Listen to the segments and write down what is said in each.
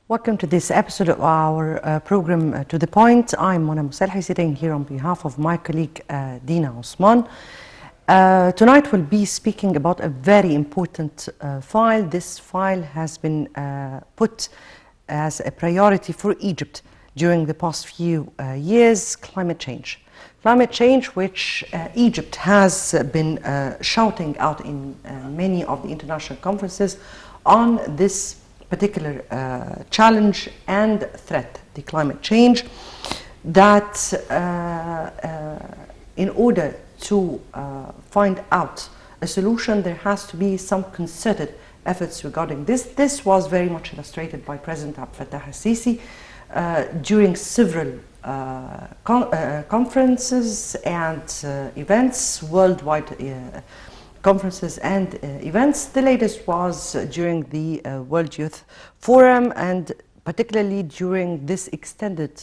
Welcome to this episode of our program To The Point. I'm Mona Moselhi, sitting here on behalf of my colleague Dina Osman. Tonight we'll be speaking about a very important file. This file has been put as a priority for Egypt during the past few years: climate change. Climate change, which Egypt has been shouting out in many of the international conferences on this particular challenge and threat, the climate change, that in order to find out a solution, there has to be some concerted efforts regarding this. This was very much illustrated by President Abdel Fattah al-Sisi during several conferences and events, worldwide conferences and events. The latest was during the World Youth Forum, and particularly during this extended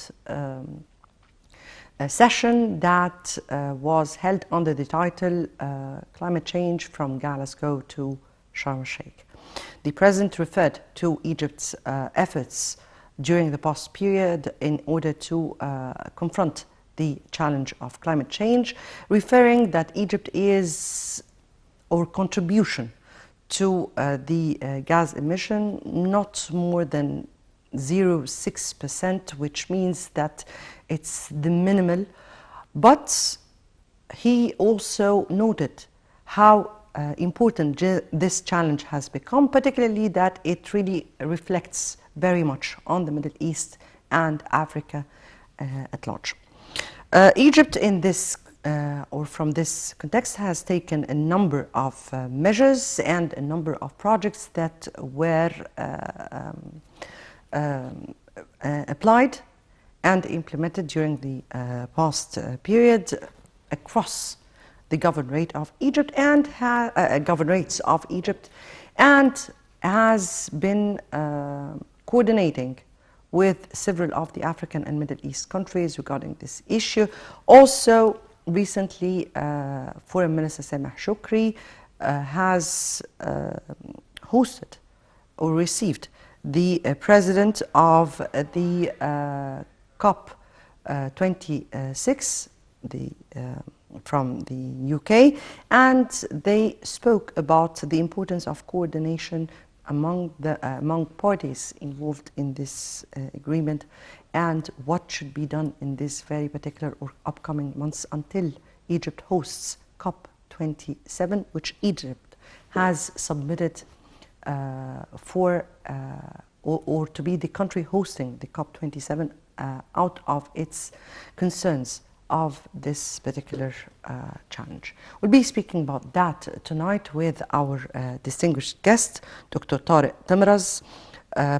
session that was held under the title Climate Change from Glasgow to Sharm el-Sheikh. The President referred to Egypt's efforts during the past period in order to confront the challenge of climate change, referring that Egypt is or contribution to the gas emission not more than 0.6%, which means that it's the minimal. But he also noted how important this challenge has become, particularly that it really reflects very much on the Middle East and Africa at large. Egypt in this or from this context has taken a number of measures and a number of projects that were applied and implemented during the past period across the governorate of Egypt and governorates of Egypt, and has been coordinating with several of the African and Middle East countries regarding this issue. Also, recently, Foreign Minister Sameh Shoukry has hosted or received the president of the COP26 from the UK, and they spoke about the importance of coordination among parties involved in this agreement, and what should be done in this very particular or upcoming months until Egypt hosts COP27, which Egypt has submitted for or to be the country hosting the COP27 out of its concerns of this particular challenge. We'll be speaking about that tonight with our distinguished guest, Dr. Tarek Temraz,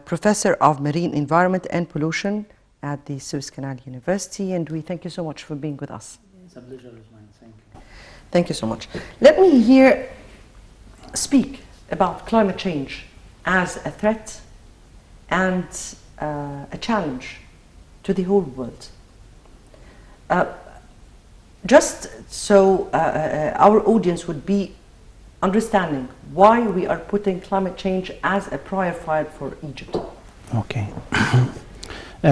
Professor of Marine Environment and Pollution at the Suez Canal University, and we thank you so much for being with us. It's a pleasure of mine. Thank you. Thank you so much. Let me here speak about climate change as a threat and a challenge to the whole world. Just so our audience would be understanding why we are putting climate change as a prior file for Egypt. Okay.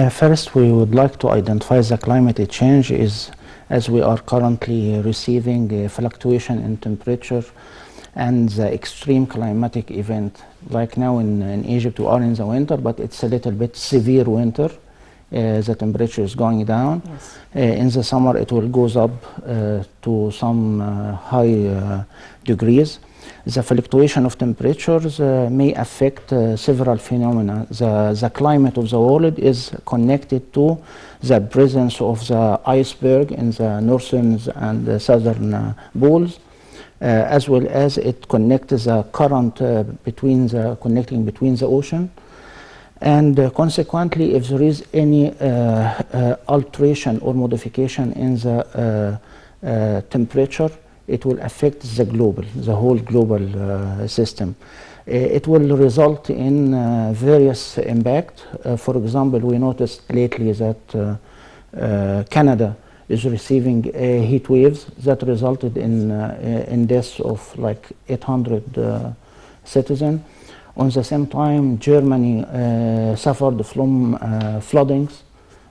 First, we would like to identify the climate change as we are currently receiving a fluctuation in temperature and the extreme climatic event. Like now in Egypt, we are in the winter, but it's a little bit severe winter. The temperature is going down. Yes. In the summer, it will goes up to some high degrees. The fluctuation of temperatures may affect several phenomena. The climate of the world is connected to the presence of the iceberg in the northern and the southern poles, as well as it connects the current connecting between the ocean. And consequently, if there is any alteration or modification in the temperature, it will affect the whole global system. It will result in various impacts. For example, we noticed lately that Canada is receiving heat waves that resulted in deaths of like 800 citizens. On the same time, Germany suffered from floodings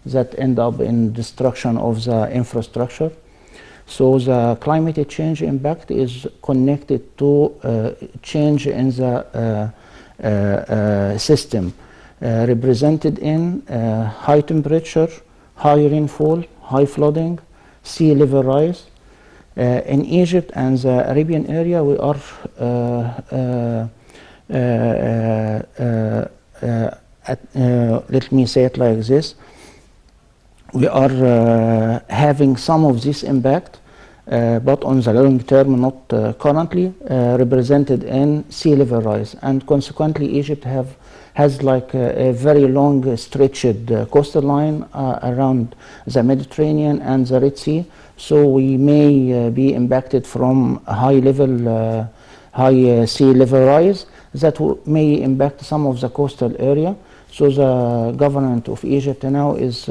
that end up in destruction of the infrastructure. So the climate change impact is connected to change in the system, represented in high temperature, high rainfall, high flooding, sea level rise. In Egypt and the Arabian area, we are let me say it like this. We are having some of this impact, but on the long term, not currently, represented in sea level rise. And consequently, Egypt has like a very long stretched coastal line around the Mediterranean and the Red Sea. So we may be impacted from high sea level rise that may impact some of the coastal area. So the government of Egypt now is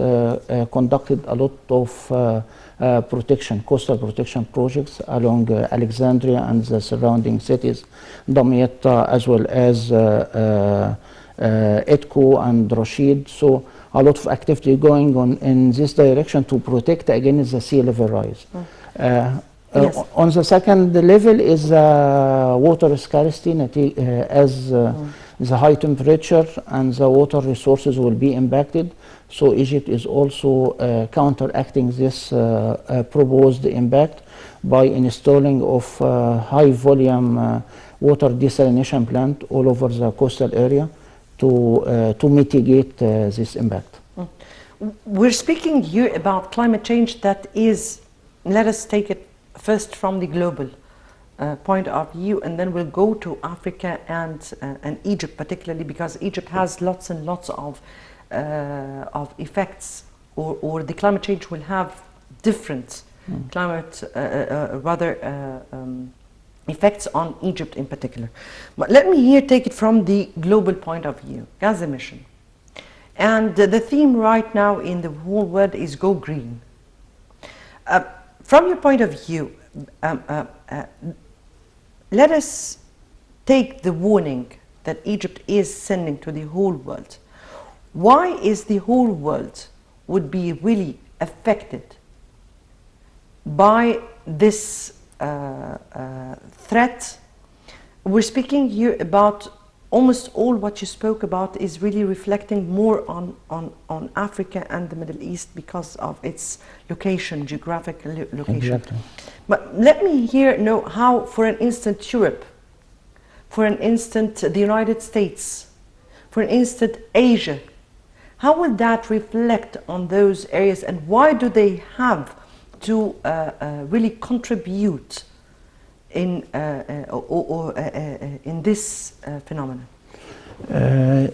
conducted a lot of coastal protection projects along Alexandria and the surrounding cities, Damietta, as well as Edko and Rashid. So a lot of activity going on in this direction to protect against the sea level rise. Yes. On the second level is water scarcity, as the high temperature and the water resources will be impacted. So Egypt is also counteracting this proposed impact by installing of high volume water desalination plant all over the coastal area to mitigate this impact. We're speaking here about climate change that is, let us take it first from the global point of view, and then we'll go to Africa and Egypt particularly, because Egypt has lots and lots of effects, or the climate change will have different climate effects on Egypt in particular. But let me here take it from the global point of view, gas emission. And the theme right now in the whole world is go green. From your point of view, let us take the warning that Egypt is sending to the whole world. Why is the whole world would be really affected by this threat? We're speaking here about almost all what you spoke about is really reflecting more on Africa and the Middle East because of its location, geographic location. Exactly. But let me here know how, for an instant, Europe, for an instant, the United States, for an instant, Asia, how will that reflect on those areas, and why do they have to really contribute in this phenomenon?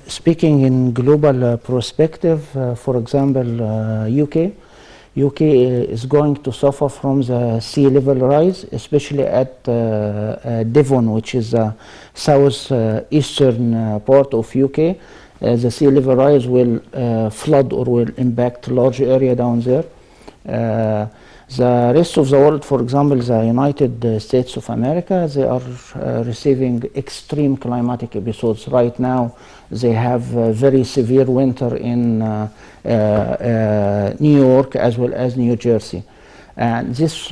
Speaking in global perspective, for example, UK is going to suffer from the sea level rise, especially at Devon, which is the southeastern part of UK. The sea level rise will flood or will impact large area down there. The rest of the world, for example, the United States of America, they are receiving extreme climatic episodes. Right now, they have very severe winter in New York as well as New Jersey. And these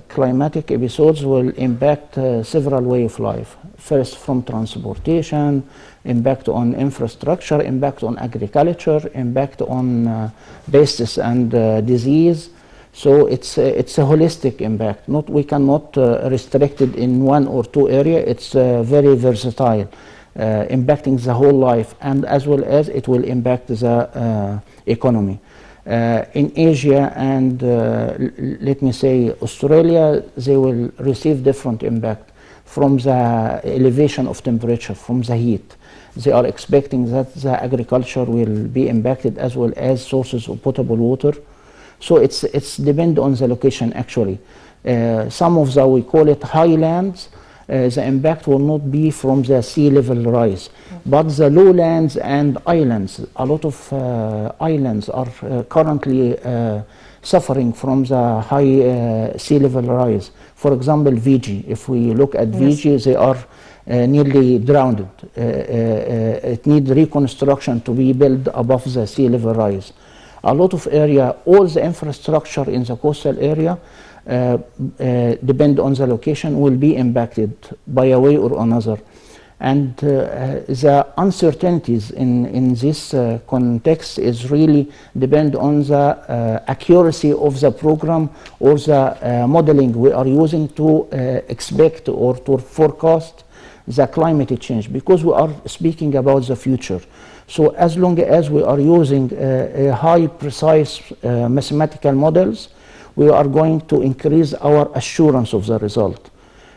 climatic episodes will impact several ways of life. First, from transportation, impact on infrastructure, impact on agriculture, impact on pests and disease. So it's a holistic impact. We cannot restrict it in one or two areas. It's very versatile, impacting the whole life, and as well as it will impact the economy. In Asia and let me say Australia, they will receive different impact from the elevation of temperature, from the heat. They are expecting that the agriculture will be impacted as well as sources of potable water. So it's depend on the location actually. Some of the, we call it highlands, the impact will not be from the sea level rise, but the lowlands and islands, a lot of islands are currently suffering from the high sea level rise. For example, Fiji, if we look at Fiji, they are nearly drowned. It needs reconstruction to be built above the sea level rise. A lot of area, all the infrastructure in the coastal area, depend on the location, will be impacted by a way or another. And the uncertainties in this context is really depend on the accuracy of the program or the modeling we are using to expect or to forecast the climate change, because we are speaking about the future. So as long as we are using high precise mathematical models, we are going to increase our assurance of the result.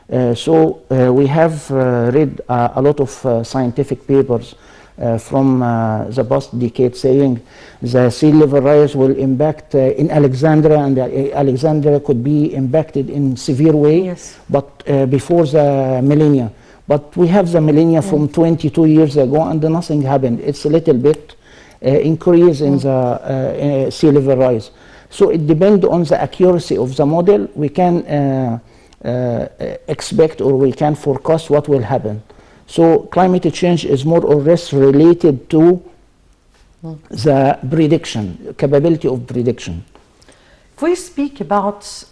We have read a lot of scientific papers from the past decade saying the sea level rise will impact in Alexandria, and Alexandria could be impacted in severe way, yes, but before the millennia. But we have the millennia from 22 years ago and nothing happened. It's a little bit increase in the sea level rise. So it depends on the accuracy of the model. We can expect or we can forecast what will happen. So climate change is more or less related to the prediction, capability of prediction. If we speak about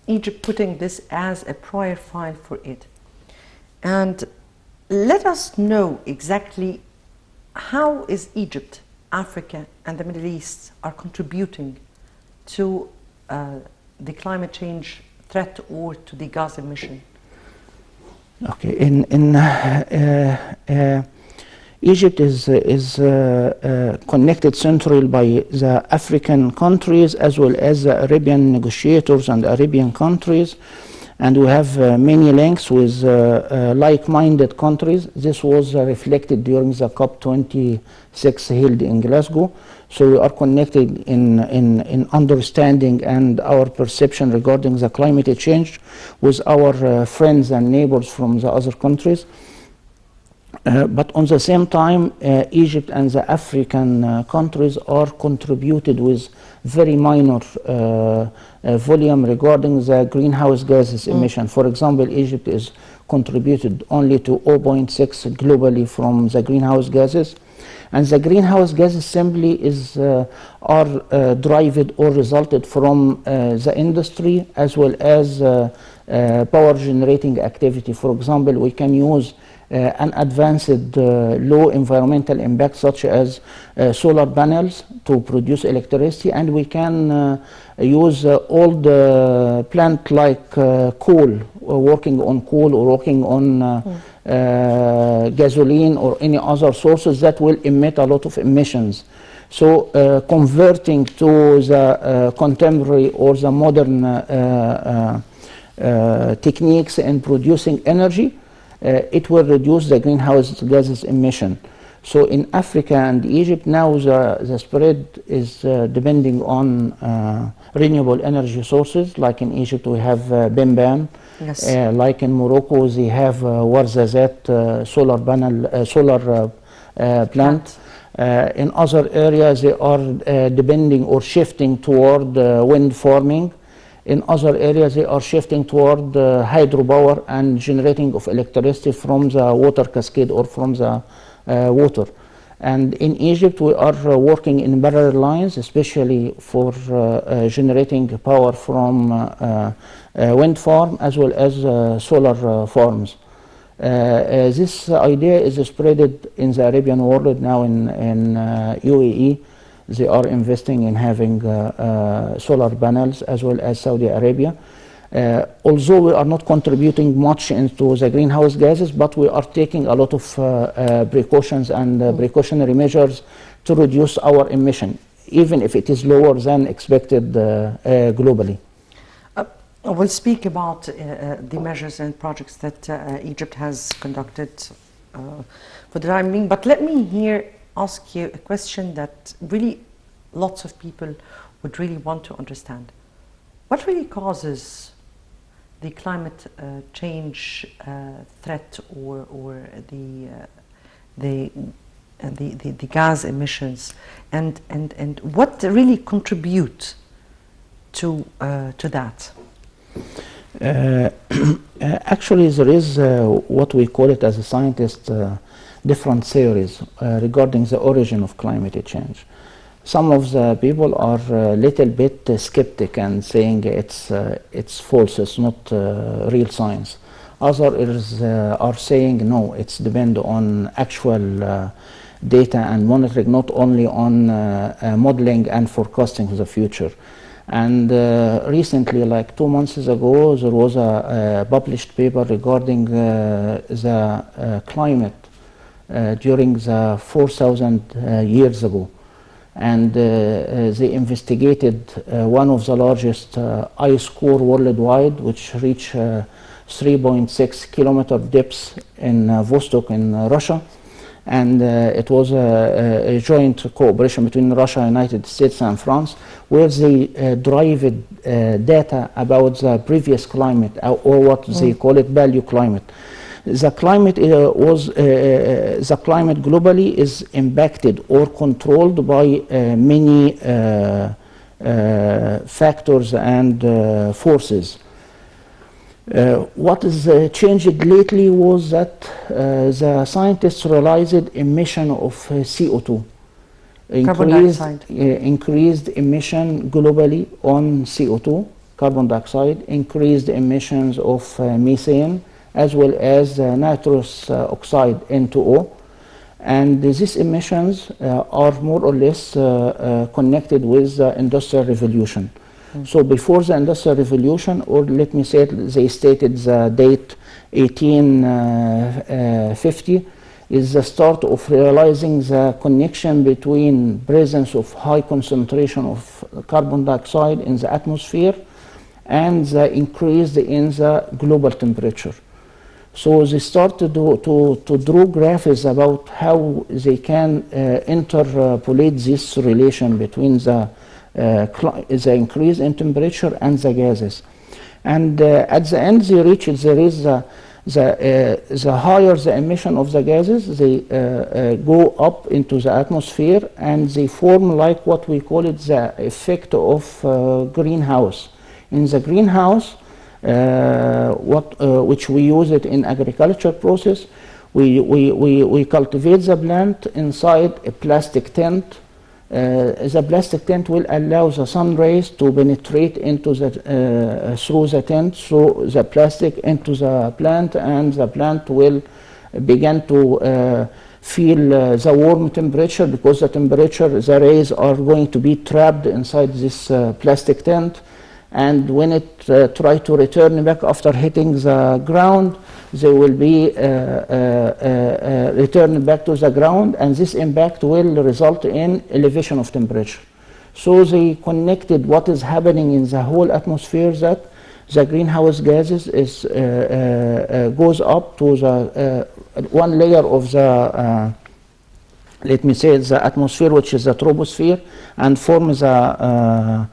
Egypt putting this as a prior file for it, and let us know exactly how is Egypt, Africa and the Middle East are contributing to the climate change threat or to the gas emission. Okay, Egypt is connected centrally by the African countries as well as the Arabian negotiators and Arabian countries, and we have many links with like-minded countries. This was reflected during the COP26 held in Glasgow. So we are connected in understanding and our perception regarding the climate change with our friends and neighbors from the other countries. But on the same time, Egypt and the African countries are contributed with very minor volume regarding the greenhouse gases emission. For example, Egypt is contributed only to 0.6 globally from the greenhouse gases. And the greenhouse gases simply are derived or resulted from the industry as well as power generating activity. For example, we can use an advanced low environmental impact such as solar panels to produce electricity, and we can use old plant like coal, working on coal or working on gasoline or any other sources that will emit a lot of emissions. So converting to the contemporary or the modern techniques in producing energy, it will reduce the greenhouse gases emission. So in Africa and Egypt now the spread is depending on renewable energy sources. Like in Egypt we have Bembam. Yes. Like in Morocco they have Warzazat solar panel solar plant. In other areas they are depending or shifting toward wind farming. In other areas they are shifting toward hydropower and generating of electricity from the water cascade or from the water. And in Egypt we are working in parallel lines, especially for generating power from wind farm as well as solar farms. This idea is spread in the Arabian world now in UAE. They are investing in having solar panels as well as Saudi Arabia. Although we are not contributing much into the greenhouse gases, but we are taking a lot of precautions and precautionary measures to reduce our emission, even if it is lower than expected globally. We'll speak about the measures and projects that Egypt has conducted for the time being, but let me here ask you a question that really lots of people would really want to understand. What really causes the climate change threat or the gas emissions, and what really contribute to that? Actually, there is what we call it as a scientist different theories regarding the origin of climate change. Some of the people are a little bit skeptic and saying it's false, it's not real science. Others are saying no, it's depend on actual data and monitoring, not only on modeling and forecasting for the future. And recently, like 2 months ago, there was a published paper regarding the climate during the 4,000 years ago. And they investigated one of the largest ice core worldwide, which reached 3.6 kilometer depth in Vostok in Russia. And it was a joint cooperation between Russia, United States, and France, where they derived data about the previous climate, or what they call it value climate. The climate the climate globally is impacted or controlled by many factors and forces. What is changed lately was that the scientists realized emission of CO2. Increased emission globally on CO2, carbon dioxide, increased emissions of methane, as well as nitrous oxide, N2O. And these emissions are more or less connected with the Industrial Revolution. So before the Industrial Revolution, or let me say, they stated the date 1850, is the start of realizing the connection between presence of high concentration of carbon dioxide in the atmosphere and the increase in the global temperature. So they started to draw graphs about how they can interpolate this relation between the increase in temperature and the gases. And at the end they reached, there is the higher the emission of the gases, they go up into the atmosphere, and they form like what we call it the effect of greenhouse. In the greenhouse, which we use it in agriculture process, we cultivate the plant inside a plastic tent. The plastic tent will allow the sun rays to penetrate into the through the tent, through the plastic into the plant, and the plant will begin to feel the warm temperature, because the rays are going to be trapped inside this plastic tent. And when it try to return back after hitting the ground, they will be returned back to the ground, and this impact will result in elevation of temperature. So they connected what is happening in the whole atmosphere, that the greenhouse gases goes up to the one layer of the let me say the atmosphere, which is the troposphere, and forms a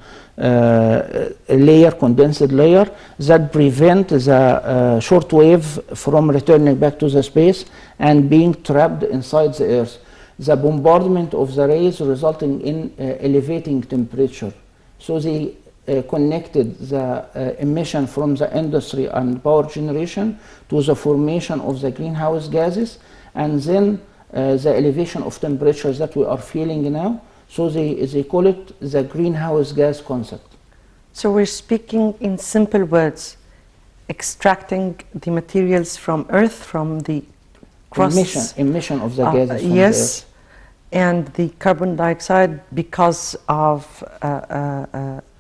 layer, condensed layer, that prevent the short wave from returning back to the space and being trapped inside the earth. The bombardment of the rays resulting in elevating temperature. So they connected the emission from the industry and power generation to the formation of the greenhouse gases, and then the elevation of temperatures that we are feeling now. So they call it the greenhouse gas concept. So we're speaking in simple words, extracting the materials from Earth, from the crust. Emission of the gases from yes, the Earth. And the carbon dioxide, because of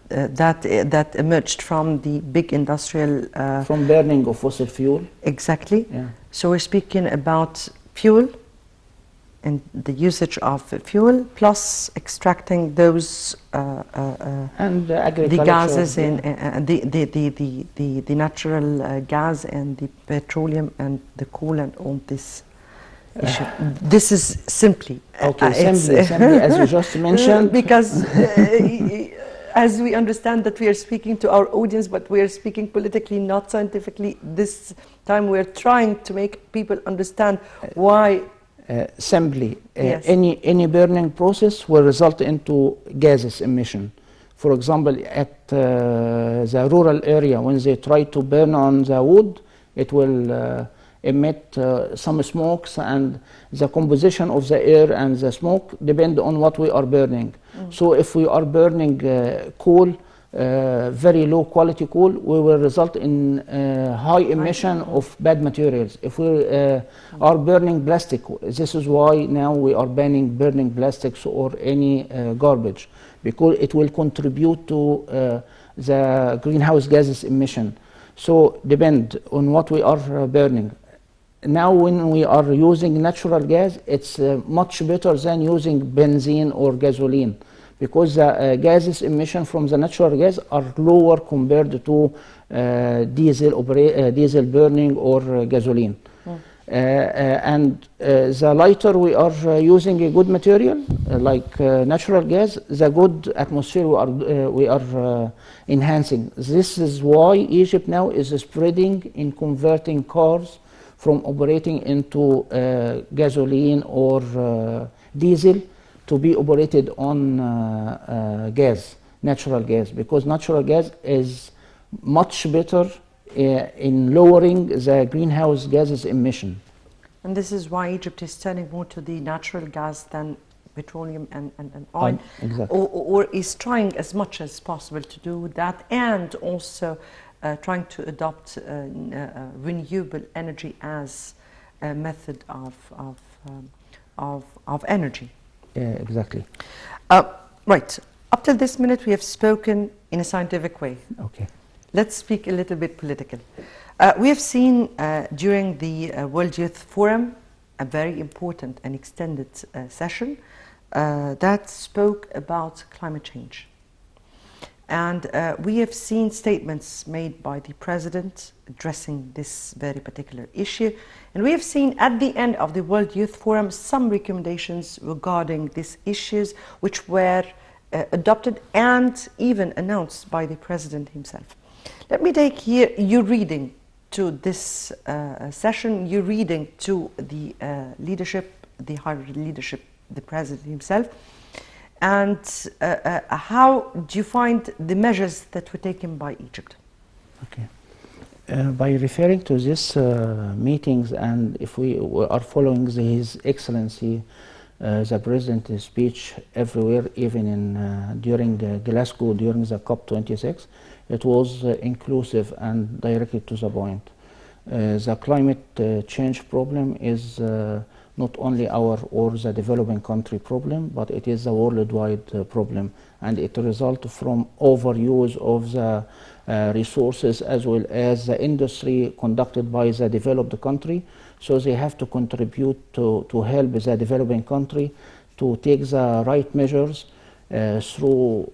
that emerged from the big industrial... from burning of fossil fuel. Exactly. Yeah. So we're speaking about fuel, and the usage of fuel, plus extracting those and the gases, yeah, and the natural gas and the petroleum and the coal and all this issue. This is simply simply as you just mentioned, because as we understand that we are speaking to our audience, but we are speaking politically, not scientifically. This time we are trying to make people understand why. Simply, yes, any burning process will result into gases emission. For example, at the rural area, when they try to burn on the wood, it will emit some smokes, and the composition of the air and the smoke depend on what we are burning. So if we are burning coal, very low quality coal, we will result in high emission of bad materials. If we are burning plastic, this is why now we are banning burning plastics or any garbage, because it will contribute to the greenhouse gases emission. So depend on what we are burning. Now when we are using natural gas, it's much better than using benzene or gasoline, because the gases emission from the natural gas are lower compared to diesel burning or gasoline. And the lighter we are using a good material like natural gas, the good atmosphere we are enhancing. This is why Egypt now is spreading in converting cars from operating into gasoline or diesel to be operated on gas, natural gas, because natural gas is much better in lowering the greenhouse gases emission. And this is why Egypt is turning more to the natural gas than petroleum and oil, exactly. or is trying as much as possible to do that, and also trying to adopt renewable energy as a method of energy. Yeah, exactly. Right. Up till this minute, we have spoken in a scientific way. Okay. Let's speak a little bit political. We have seen during the World Youth Forum a very important and extended session that spoke about climate change. And we have seen statements made by the President addressing this very particular issue. And we have seen at the end of the World Youth Forum some recommendations regarding these issues, which were adopted and even announced by the President himself. Let me take here your reading to this session, your reading to the leadership, the higher leadership, the President himself. And how do you find the measures that were taken by Egypt? Okay. By referring to these meetings, and if we are following His Excellency, the President's speech everywhere, even in during Glasgow, during the COP26, it was inclusive and directed to the point. The climate change problem is not only our or the developing country problem, but it is a worldwide problem, and it results from overuse of the resources as well as the industry conducted by the developed country. So they have to contribute to help the developing country to take the right measures through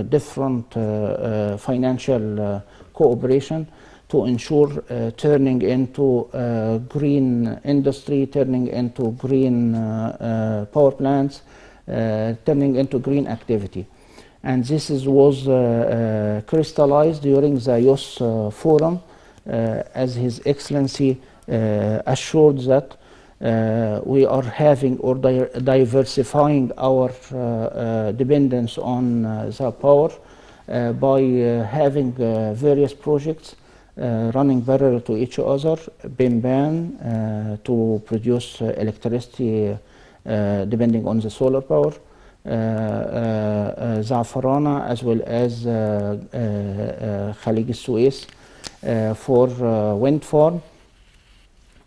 different financial cooperation to ensure turning into green industry, turning into green power plants, turning into green activity. And this was crystallized during the Youth Forum, as His Excellency assured that we are having or diversifying our dependence on the power by having various projects running parallel to each other. Bimban to produce electricity depending on the solar power, Zafarana as well as Khalid Suez for wind farm.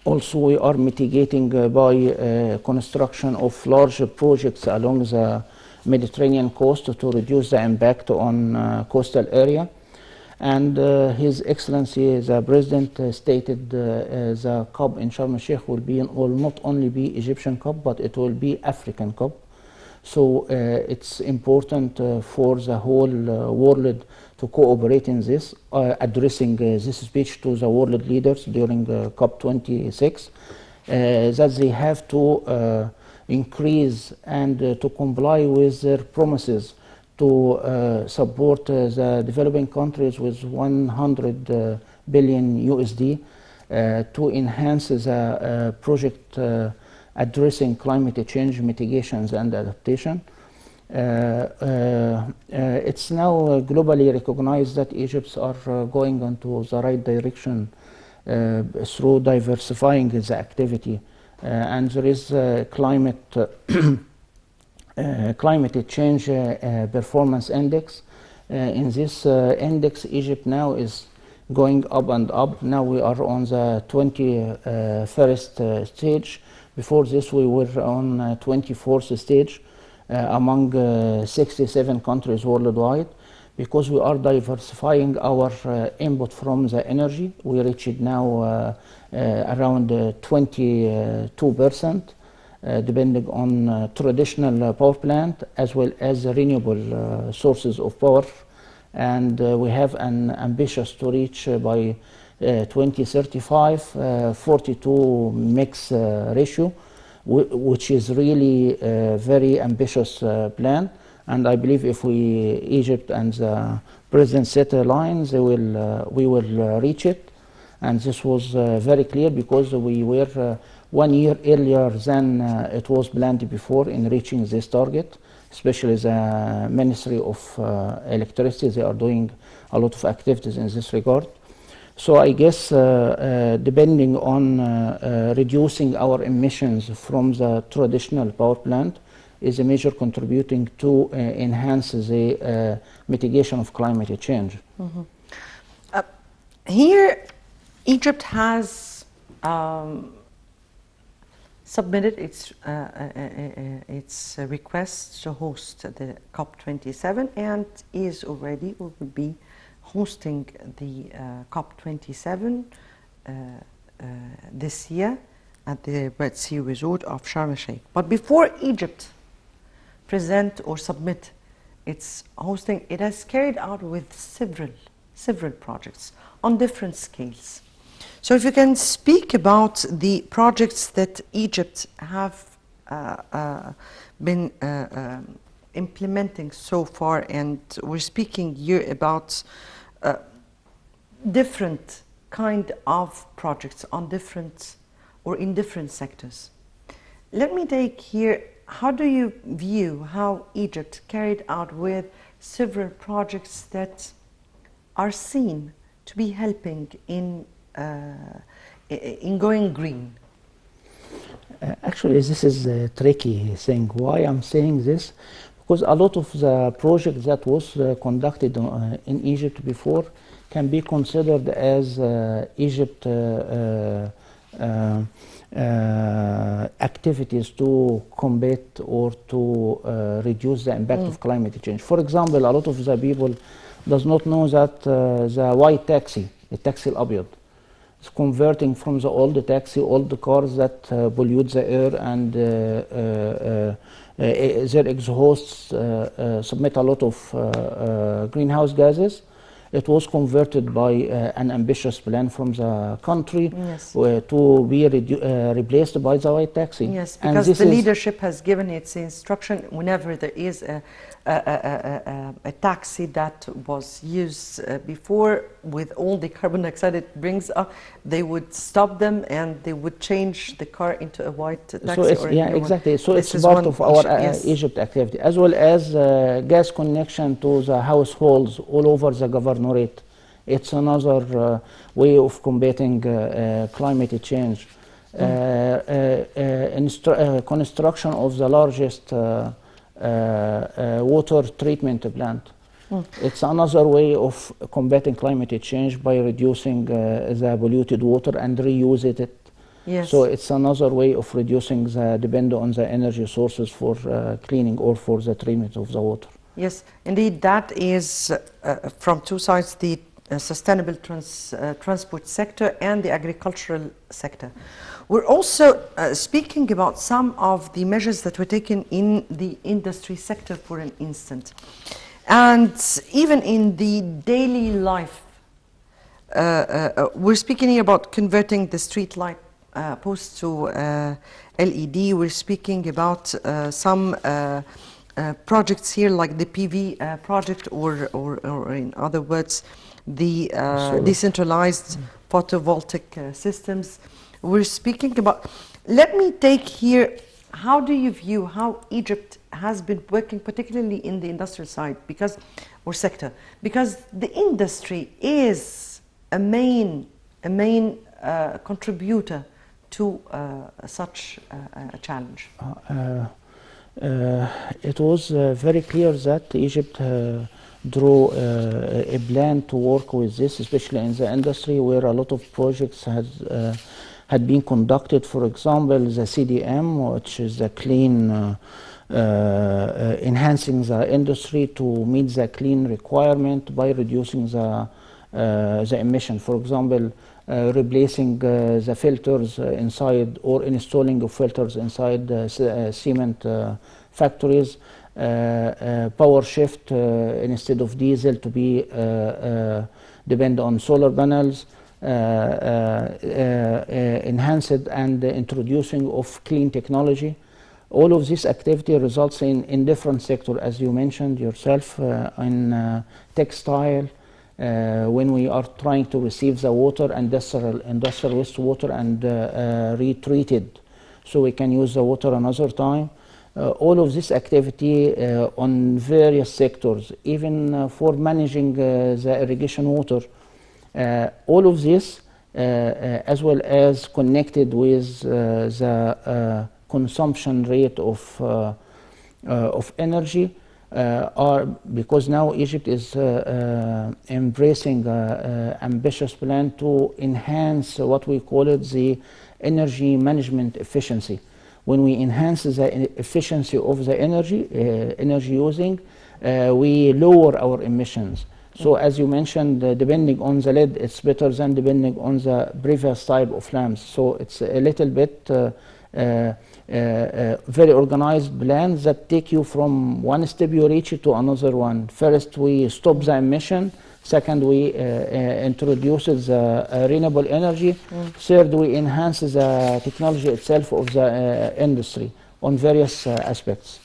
Also, we are mitigating by construction of large projects along the Mediterranean coast to reduce the impact on coastal area. And His Excellency, the President, stated the COP in Sharm el-Sheikh will not only be Egyptian COP, but it will be African COP. So it's important for the whole world to cooperate in this, addressing this speech to the world leaders during COP26, that they have to increase and to comply with their promises to support the developing countries with 100 billion USD to enhance the project addressing climate change mitigations and adaptation. It's now globally recognized that Egypt are going into the right direction through diversifying the activity, and there is climate change performance index. In this index, Egypt now is going up and up. Now we are on the 21st stage. Before this, we were on 24th stage among 67 countries worldwide. Because we are diversifying our input from the energy, we reached now around 22%, depending on traditional power plant as well as renewable sources of power. And we have an ambitious to reach by 2035 42 mix ratio, which is really a very ambitious plan. And I believe if Egypt and the president set a line, we will reach it. And this was very clear because we were 1 year earlier than it was planned before in reaching this target, especially the Ministry of Electricity. They are doing a lot of activities in this regard. So I guess depending on reducing our emissions from the traditional power plant is a major contributing to enhance the mitigation of climate change. Mm-hmm. Here, Egypt has submitted its request to host the COP27 and is already or will be hosting the COP27 this year at the Red Sea Resort of Sharm el-Sheikh. But before Egypt present or submit its hosting, it has carried out with several projects on different scales. So if you can speak about the projects that Egypt have been implementing so far, and we're speaking here about different kind of projects on different or in different sectors. Let me take here, how do you view how Egypt carried out with several projects that are seen to be helping in going green? Actually, this is a tricky thing. Why I'm saying this? Because a lot of the projects that was conducted in Egypt before can be considered as Egypt activities to combat or to reduce the impact of climate change. For example, a lot of the people does not know that the white taxi, the taxi al-abyad, is converting from the old taxi, old cars that pollute the air and their exhausts submit a lot of greenhouse gases. It was converted by an ambitious plan from the country to be replaced by the white taxi. Yes, because the leadership has given its instruction whenever there is a taxi that was used before with all the carbon dioxide it brings up, they would stop them and they would change the car into a white taxi. So it's, exactly. So it's part of our Egypt activity, as well as gas connection to the households all over the governorate. It's another way of combating climate change. Construction of the largest water treatment plant. It's another way of combating climate change by reducing the polluted water and reusing it. Yes. So it's another way of reducing the dependence on the energy sources for cleaning or for the treatment of the water. Yes, indeed, that is from two sides, the sustainable transport sector and the agricultural sector. We're also speaking about some of the measures that were taken in the industry sector, for an instant. And even in the daily life, we're speaking here about converting the street light posts to LED. We're speaking about some projects here like the PV project, or in other words, the decentralized photovoltaic systems. We're speaking about, let me take here how do you view how Egypt has been working, particularly in the industrial side, because, or sector, because the industry is a main contributor to such a challenge? It was very clear that Egypt drew a plan to work with this, especially in the industry where a lot of projects had been conducted. For example, the CDM, which is the clean, enhancing the industry to meet the clean requirement by reducing the emission. For example, replacing the filters inside, or installing of filters inside cement factories, power shift instead of diesel to be depend on solar panels, enhanced and introducing of clean technology. All of this activity results in different sectors, as you mentioned yourself, in textile, when we are trying to receive the water, industrial wastewater, and retreat it so we can use the water another time. All of this activity on various sectors, even for managing the irrigation water, all of this, as well as connected with the consumption rate of energy, are because now Egypt is embracing ambitious plan to enhance what we call it the energy management efficiency. When we enhance the efficiency of the energy using, we lower our emissions. So as you mentioned, depending on the lead, it's better than depending on the previous type of lamps. So it's a little bit very organized plans that take you from one step you reach to another one. First, we stop the emission. Second, we introduce the renewable energy. Third, we enhance the technology itself of the industry on various aspects.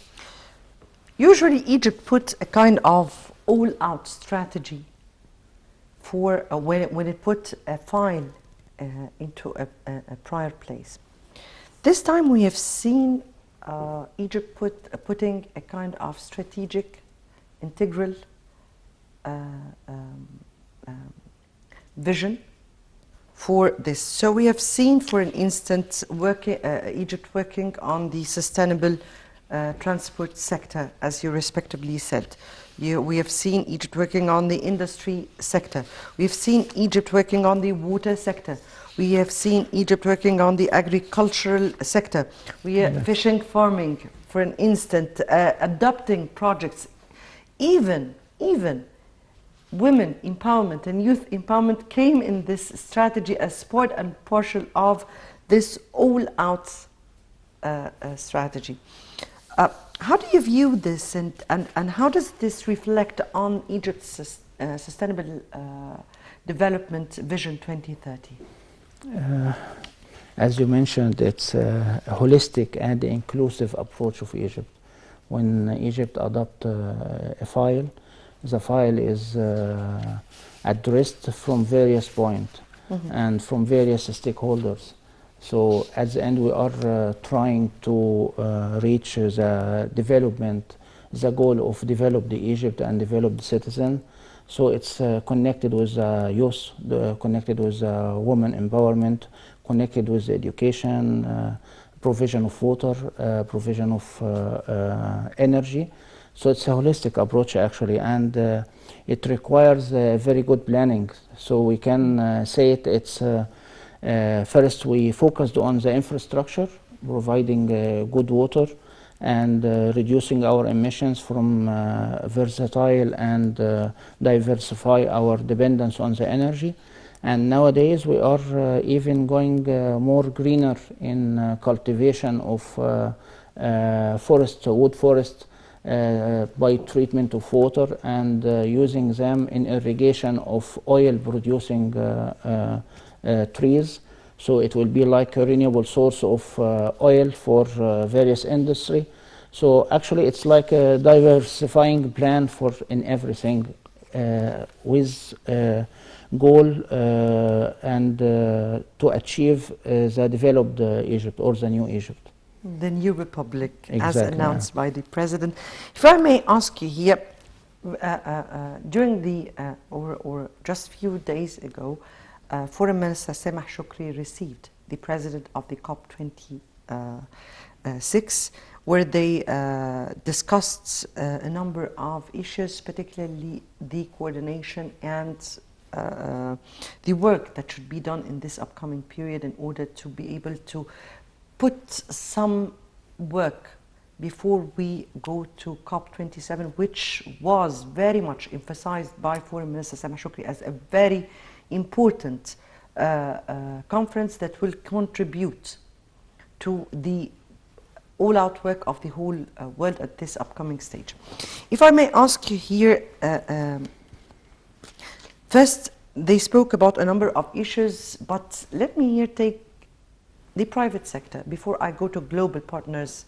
Usually, Egypt put a kind of all-out strategy for when it put a file into a prior place. This time we have seen Egypt putting a kind of strategic, integral vision for this. So we have seen, for an instance, Egypt working on the sustainable transport sector, as you respectively said. We have seen Egypt working on the industry sector. We have seen Egypt working on the water sector. We have seen Egypt working on the agricultural sector. We have fishing, farming, for an instant, adopting projects. Even women empowerment and youth empowerment came in this strategy as part and parcel of this all-out strategy. How do you view this, and how does this reflect on Egypt's sustainable development vision 2030? As you mentioned, it's a holistic and inclusive approach of Egypt. When Egypt adopts a file, the file is addressed from various points and from various stakeholders. So at the end, we are trying to reach the development, the goal of develop the Egypt and develop the citizen. So it's connected with youth, connected with women empowerment, connected with education, provision of water, provision of energy. So it's a holistic approach actually, and it requires very good planning. So we can say it's first we focused on the infrastructure, providing good water, and reducing our emissions from versatile and diversify our dependence on the energy. And nowadays we are even going more greener in cultivation of wood forest by treatment of water, and using them in irrigation of oil producing trees. So it will be like a renewable source of oil for various industry. So actually it's like a diversifying plan for in everything with goal and to achieve the developed Egypt or the new Egypt. The new republic, as Exactly, announced by the president. If I may ask you here, during the, or just few days ago, Foreign Minister Sameh Shoukry received the president of the COP26, where they discussed a number of issues, particularly the coordination and the work that should be done in this upcoming period in order to be able to put some work before we go to COP27, which was very much emphasized by Foreign Minister Sameh Shoukry as a very important conference that will contribute to the all-out work of the whole world at this upcoming stage. If I may ask you here, first they spoke about a number of issues, but let me here take the private sector before I go to global partners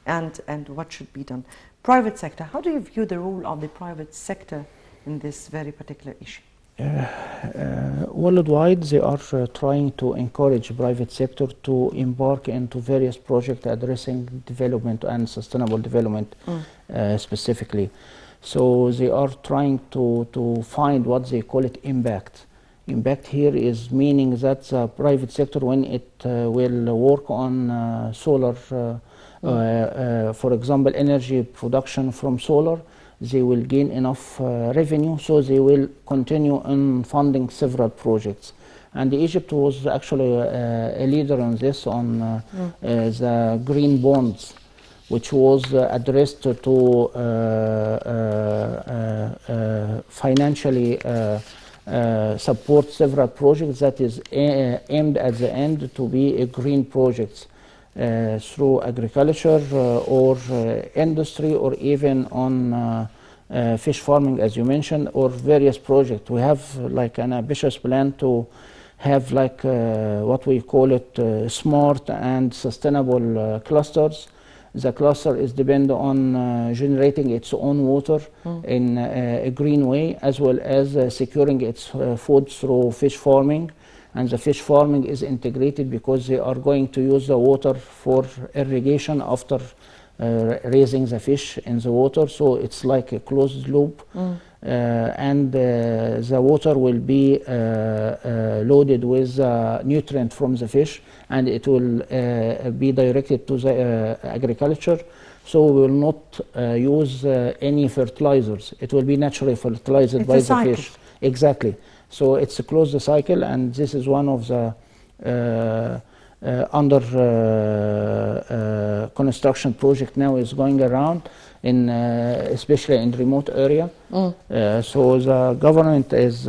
and what should be done. Private sector, how do you view the role of the private sector in this very particular issue? Worldwide, they are trying to encourage private sector to embark into various projects addressing development and sustainable development specifically. So they are trying to find what they call it impact. Impact here is meaning that the private sector, when it will work on solar, for example, energy production from solar, they will gain enough revenue, so they will continue in funding several projects. And Egypt was actually a leader on this, on the green bonds, which was addressed to financially support several projects that is aimed at the end to be a green projects through agriculture or industry, or even on fish farming, as you mentioned, or various projects. We have like an ambitious plan to have like what we call it smart and sustainable clusters. The cluster is dependent on generating its own water in a green way, as well as securing its food through fish farming. And the fish farming is integrated because they are going to use the water for irrigation after raising the fish in the water. So it's like a closed loop. And the water will be loaded with nutrient from the fish, and it will be directed to the agriculture. So we will not use any fertilizers. It will be naturally fertilized by the fish. Exactly. So it's a closed cycle, and this is one of the under construction project now is going around, in especially in remote area. So the government is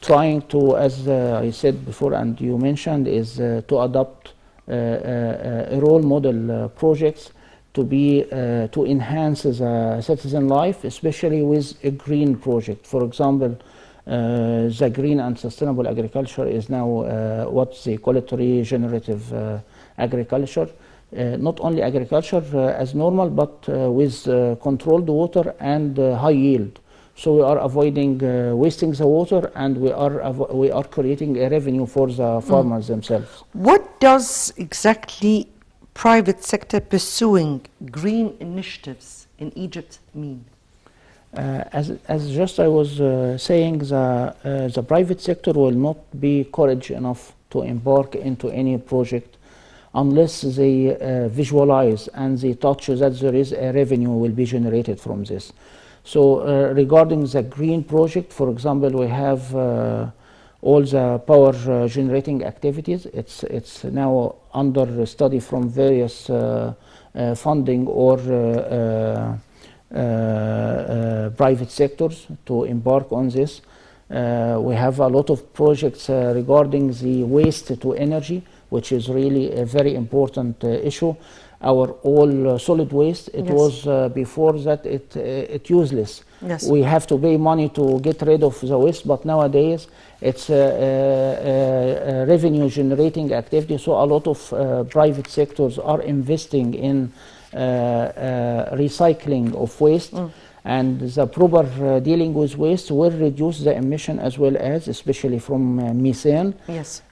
trying to, as I said before and you mentioned, is to adopt role model projects to be to enhance the citizen life, especially with a green project. For example, the green and sustainable agriculture is now what they call it regenerative agriculture. Not only agriculture as normal, but with controlled water and high yield. So we are avoiding wasting the water, and we are creating a revenue for the farmers themselves. What does exactly private sector pursuing green initiatives in Egypt mean? As just I was saying, the private sector will not be courageous enough to embark into any project unless they visualize and they touch that there is a revenue will be generated from this. So regarding the green project, for example, we have all the power generating activities. It's now under study from various funding or private sectors to embark on this. We have a lot of projects regarding the waste to energy, which is really a very important issue. Our all solid waste, it was before that it useless. We have to pay money to get rid of the waste, but nowadays it's a revenue generating activity. So a lot of private sectors are investing in recycling of waste, and the proper dealing with waste will reduce the emission as well as, especially from methane,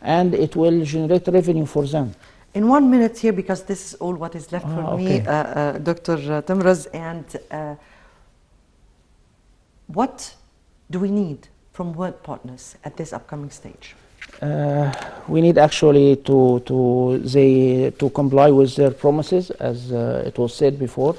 and it will generate revenue for them. In 1 minute here, because this is all what is left for me, Dr. Temraz, and what do we need from world partners at this upcoming stage? We need actually to comply with their promises, as it was said before,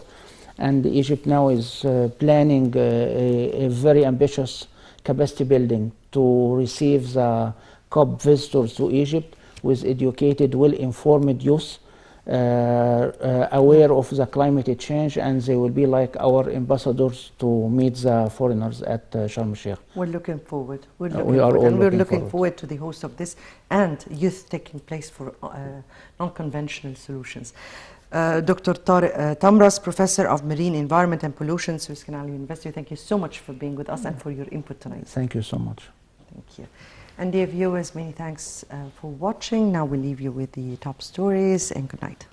and Egypt now is planning a very ambitious capacity building to receive the COP visitors to Egypt with educated, well-informed youth, aware of the climate change, and they will be like our ambassadors to meet the foreigners at Sharm el-Sheikh. We're looking forward. We're looking forward to the host of this and youth taking place for non-conventional solutions. Dr. Temraz, Professor of Marine Environment and Pollution, Suez Canal University, thank you so much for being with us and for your input tonight. Thank you so much. Thank you. And dear viewers, many thanks for watching. Now we'll leave you with the top stories, and good night.